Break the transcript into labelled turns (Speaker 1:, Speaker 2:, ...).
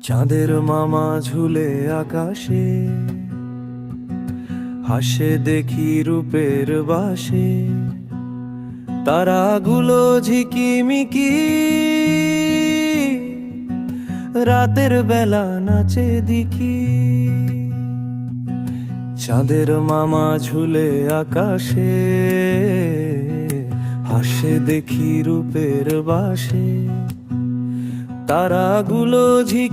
Speaker 1: চাঁদের মামা ঝুলে আকাশে, হাসে দেখি রূপের বাসে। তারাগুলো ঝিকিমিকি রাতের বেলা নাচে দেখি। চাঁদের মামা ঝুলে আকাশে, হাসে দেখি রূপের বাসে। তারাগুলো ঝিকি